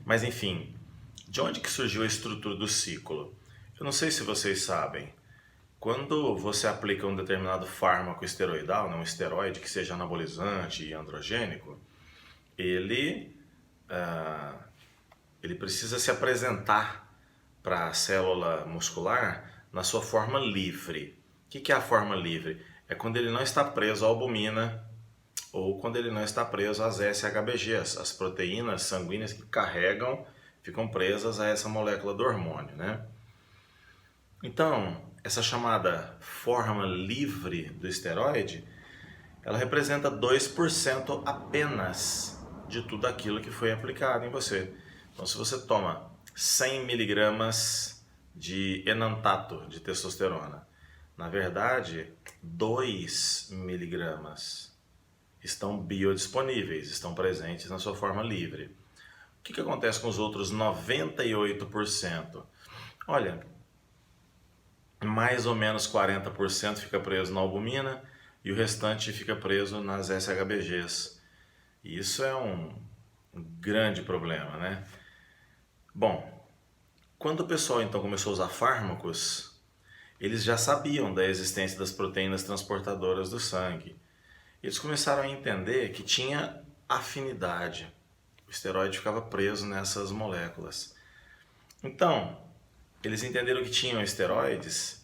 Mas enfim, de onde que surgiu a estrutura do ciclo? Eu não sei se vocês sabem. Quando você aplica um determinado fármaco esteroidal, né, um esteroide que seja anabolizante e androgênico, ele, ah, ele precisa se apresentar para a célula muscular na sua forma livre. O que é a forma livre? É quando ele não está preso à albumina ou quando ele não está preso às SHBGs, as proteínas sanguíneas que carregam, ficam presas a essa molécula do hormônio, né? Então, essa chamada forma livre do esteroide, ela representa 2% apenas de tudo aquilo que foi aplicado em você. Então, se você toma 100 miligramas de enantato de testosterona, na verdade, 2 miligramas estão biodisponíveis, estão presentes na sua forma livre. O que acontece com os outros 98%? Olha, mais ou menos 40% fica preso na albumina e o restante fica preso nas SHBGs. E isso é um grande problema, né? Bom, quando o pessoal então começou a usar fármacos, eles já sabiam da existência das proteínas transportadoras do sangue. Eles começaram a entender que tinha afinidade. O esteroide ficava preso nessas moléculas. Então, eles entenderam que tinham esteroides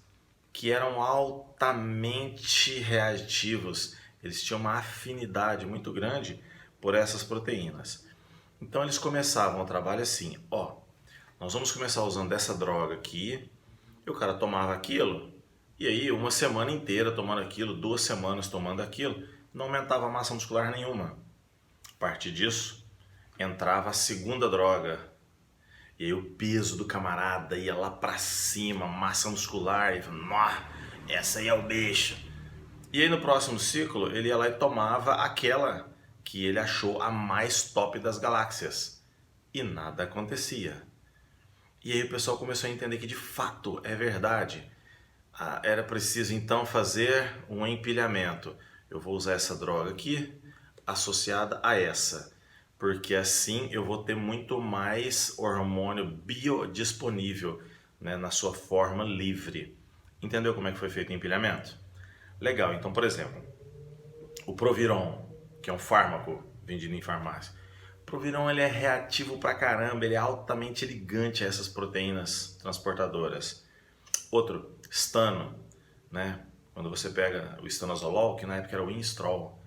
que eram altamente reativos. Eles tinham uma afinidade muito grande por essas proteínas. Então eles começavam o trabalho assim, nós vamos começar usando essa droga aqui, e o cara tomava aquilo, e aí uma semana inteira tomando aquilo, 2 semanas tomando aquilo, não aumentava a massa muscular nenhuma. A partir disso, entrava a segunda droga, e aí o peso do camarada ia lá pra cima, massa muscular, e essa aí é o bicho. E aí no próximo ciclo, ele ia lá e tomava aquela que ele achou a mais top das galáxias. E nada acontecia. E aí o pessoal começou a entender que de fato é verdade. Era preciso então fazer um empilhamento. Eu vou usar essa droga aqui associada a essa, porque assim eu vou ter muito mais hormônio biodisponível, né, na sua forma livre. Entendeu como é que foi feito o empilhamento? Legal, então por exemplo, o Proviron, que é um fármaco vendido em farmácia. O Proviron ele é reativo pra caramba, ele é altamente ligante a essas proteínas transportadoras. Outro, Stano, né? Quando você pega o estanozolol, que na época era o Winstrol,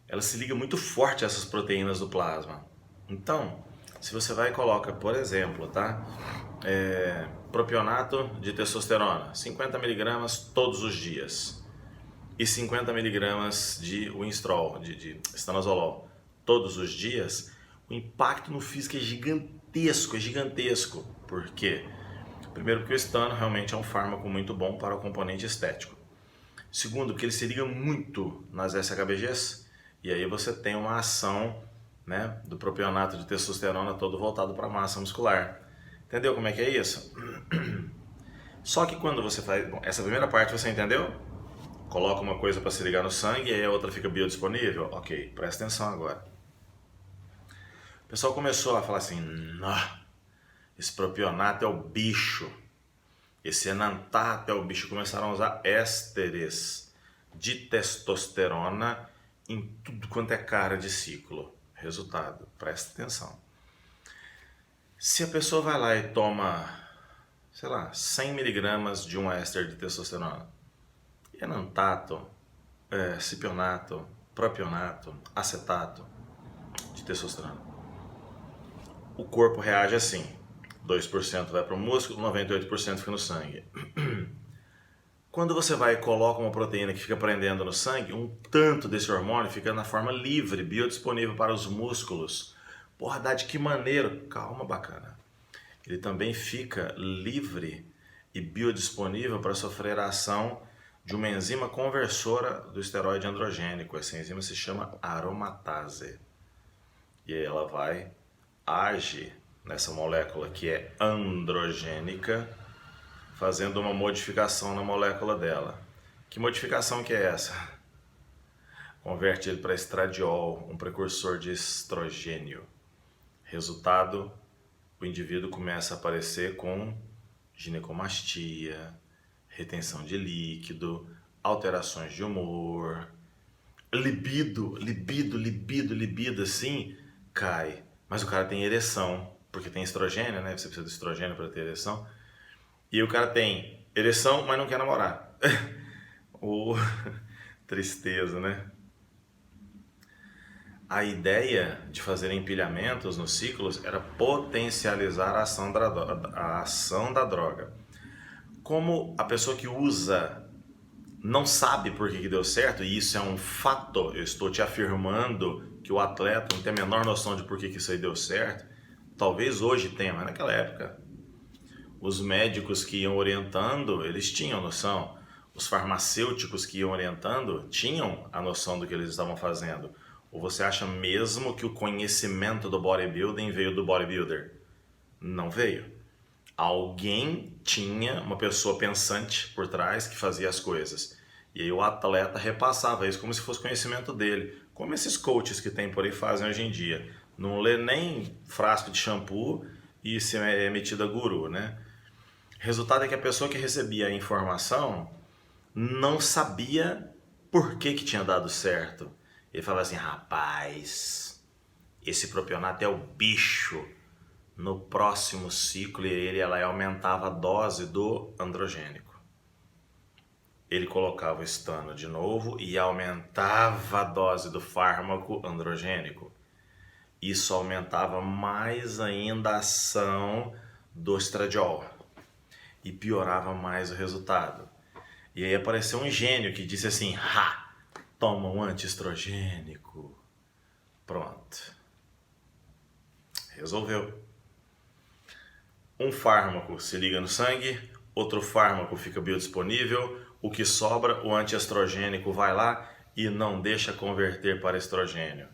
ela se liga muito forte a essas proteínas do plasma. Então, se você vai e coloca, por exemplo, tá? Propionato de testosterona, 50 miligramas todos os dias. E 50 miligramas de Winstrol, de estanozolol, todos os dias, o impacto no físico é gigantesco, é gigantesco. Por quê? Primeiro, porque o estano realmente é um fármaco muito bom para o componente estético. Segundo, que ele se liga muito nas SHBGs, e aí você tem uma ação, né, do propionato de testosterona todo voltado para a massa muscular. Entendeu como é que é isso? Só que quando você faz... Bom, essa primeira parte você entendeu? Coloca uma coisa para se ligar no sangue e aí a outra fica biodisponível? Ok, presta atenção agora. O pessoal começou a falar assim, esse propionato é o bicho, esse enantato é o bicho. Começaram a usar ésteres de testosterona em tudo quanto é cara de ciclo. Resultado, presta atenção. Se a pessoa vai lá e toma, sei lá, 100 miligramas de um éster de testosterona, enantato, cipionato, propionato, acetato de testosterona, o corpo reage assim, 2% vai para o músculo, 98% fica no sangue. Quando você vai e coloca uma proteína que fica prendendo no sangue, um tanto desse hormônio fica na forma livre, biodisponível para os músculos. Porra, dá de que maneiro? Calma, bacana. Ele também fica livre e biodisponível para sofrer a ação de uma enzima conversora do esteroide androgênico. Essa enzima se chama aromatase. E aí ela vai age nessa molécula que é androgênica, fazendo uma modificação na molécula dela. Que modificação que é essa? Converte ele para estradiol, um precursor de estrogênio. Resultado, o indivíduo começa a aparecer com ginecomastia, retenção de líquido, alterações de humor, libido, assim, cai. Mas o cara tem ereção, porque tem estrogênio, né? Você precisa de estrogênio para ter ereção. E o cara tem ereção, mas não quer namorar. Oh, tristeza, né? A ideia de fazer empilhamentos nos ciclos era potencializar a ação da droga. Como a pessoa que usa não sabe por que deu certo, e isso é um fato, eu estou te afirmando que o atleta não tem a menor noção de por que isso aí deu certo, talvez hoje tenha, mas naquela época os médicos que iam orientando, eles tinham noção, os farmacêuticos que iam orientando tinham a noção do que eles estavam fazendo. Ou você acha mesmo que o conhecimento do bodybuilding veio do bodybuilder? Não veio. Alguém tinha uma pessoa pensante por trás que fazia as coisas. E aí o atleta repassava isso como se fosse conhecimento dele. Como esses coaches que tem por aí fazem hoje em dia. Não lê nem frasco de shampoo e se é metida guru, né? Resultado é que a pessoa que recebia a informação não sabia por que tinha dado certo. Ele falava assim, rapaz, esse propionato é o bicho. No próximo ciclo ela aumentava a dose do androgênico. Ele colocava o estano de novo e aumentava a dose do fármaco androgênico. Isso aumentava mais ainda a ação do estradiol e piorava mais o resultado. E aí apareceu um gênio que disse assim, toma um antiestrogênico. Pronto. Resolveu. Um fármaco se liga no sangue, outro fármaco fica biodisponível, o que sobra, o antiestrogênico vai lá e não deixa converter para estrogênio.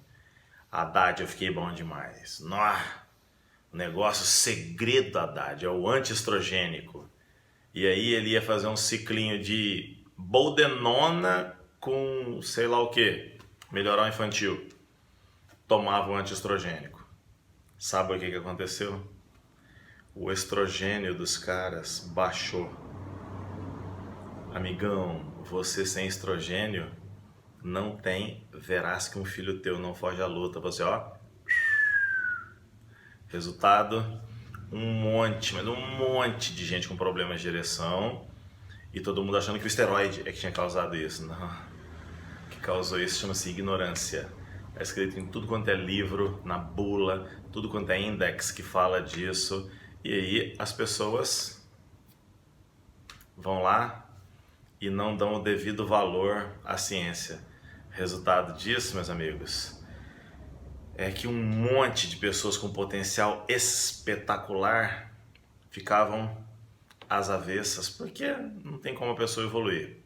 Haddad, eu fiquei bom demais. O negócio segredo, Haddad, é o antiestrogênico. E aí ele ia fazer um ciclinho de boldenona com sei lá o que, melhoral infantil. Tomava o antiestrogênico. Sabe o que aconteceu? O estrogênio dos caras baixou. Amigão, você sem estrogênio não tem, verás que um filho teu não foge à luta. Você, resultado, um monte de gente com problemas de ereção e todo mundo achando que o esteroide é que tinha causado isso. Não, o que causou isso chama-se ignorância. É escrito em tudo quanto é livro, na bula, tudo quanto é index que fala disso. E aí as pessoas vão lá e não dão o devido valor à ciência. Resultado disso, meus amigos, é que um monte de pessoas com potencial espetacular ficavam às avessas, porque não tem como a pessoa evoluir,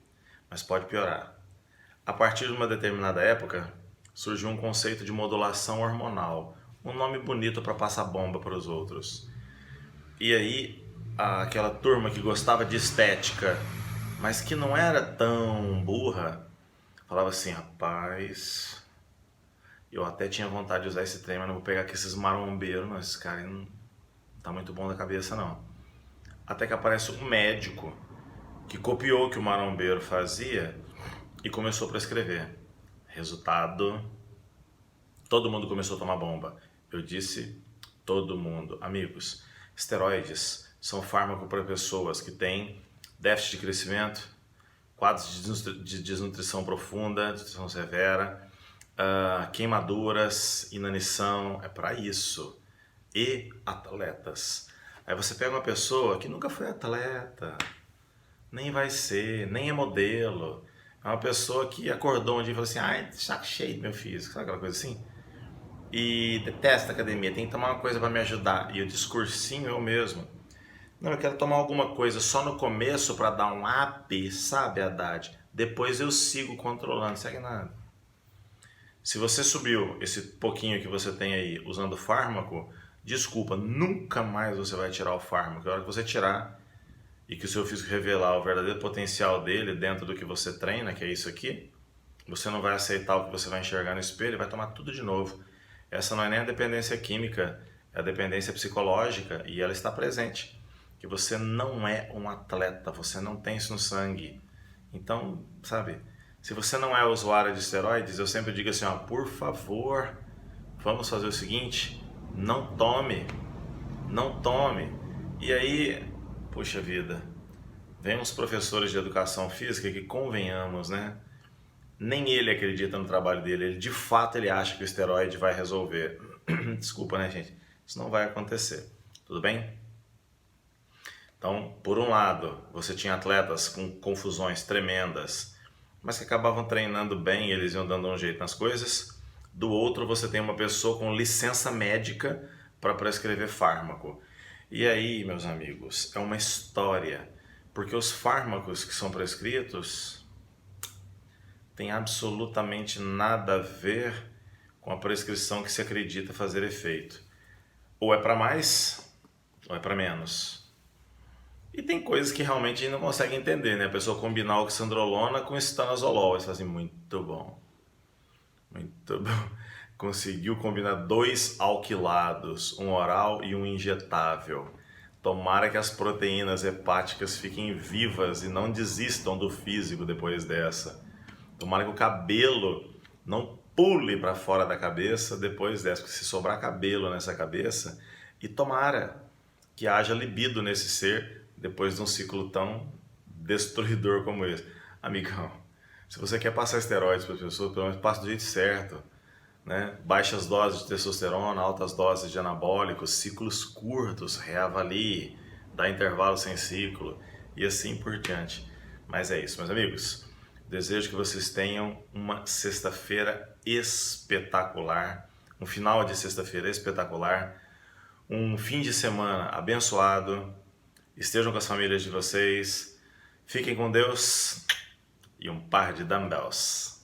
mas pode piorar. A partir de uma determinada época, surgiu um conceito de modulação hormonal, um nome bonito para passar bomba para os outros. E aí, aquela turma que gostava de estética, mas que não era tão burra, falava assim, rapaz, eu até tinha vontade de usar esse trem, mas não vou pegar aqui esses marombeiros, não, esses caras não tá muito bom da cabeça não. Até que aparece um médico que copiou o que o marombeiro fazia e começou a prescrever. Resultado, todo mundo começou a tomar bomba. Eu disse todo mundo. Amigos, esteroides são fármacos para pessoas que têm déficit de crescimento, quadros de desnutrição profunda, desnutrição severa, queimaduras, inanição, é para isso. E atletas. Aí você pega uma pessoa que nunca foi atleta, nem vai ser, nem é modelo. É uma pessoa que acordou um dia e falou assim, ai, saco cheio do meu físico, sabe aquela coisa assim? E detesta academia, tem que tomar uma coisa para me ajudar. E o discursinho é o mesmo. Não, eu quero tomar alguma coisa só no começo para dar um up, sabe, Haddad? Depois eu sigo controlando, segue nada. Se você subiu esse pouquinho que você tem aí usando fármaco, desculpa, nunca mais você vai tirar o fármaco. A hora que você tirar e que o seu físico revelar o verdadeiro potencial dele dentro do que você treina, que é isso aqui, você não vai aceitar o que você vai enxergar no espelho e vai tomar tudo de novo. Essa não é nem a dependência química, é a dependência psicológica e ela está presente. Que você não é um atleta, você não tem isso no sangue. Então, sabe, se você não é usuário de esteroides, eu sempre digo assim, ó, por favor, vamos fazer o seguinte, não tome, não tome. E aí, puxa vida, vem uns professores de educação física que, convenhamos, né? Nem ele acredita no trabalho dele, ele de fato ele acha que o esteroide vai resolver. Desculpa, né, gente? Isso não vai acontecer, tudo bem? Então, por um lado, você tinha atletas com confusões tremendas, mas que acabavam treinando bem, eles iam dando um jeito nas coisas. Do outro, você tem uma pessoa com licença médica para prescrever fármaco. E aí, meus amigos, é uma história, porque os fármacos que são prescritos têm absolutamente nada a ver com a prescrição que se acredita fazer efeito. Ou é para mais, ou é para menos. E tem coisas que realmente a gente não consegue entender, né? A pessoa combinar oxandrolona com estanozolol. Você fala assim, muito bom. Muito bom. Conseguiu combinar 2 alquilados, um oral e um injetável. Tomara que as proteínas hepáticas fiquem vivas e não desistam do físico depois dessa. Tomara que o cabelo não pule para fora da cabeça depois dessa, porque se sobrar cabelo nessa cabeça, e tomara que haja libido nesse ser depois de um ciclo tão destruidor como esse. Amigão, se você quer passar esteroides para as pessoas, pelo menos passe do jeito certo, né? Baixas doses de testosterona, altas doses de anabólicos, ciclos curtos, reavalie, dá intervalo sem ciclo e assim por diante. Mas é isso, meus amigos. Desejo que vocês tenham uma sexta-feira espetacular, um final de sexta-feira espetacular, um fim de semana abençoado. Estejam com as famílias de vocês, fiquem com Deus e um par de dumbbells.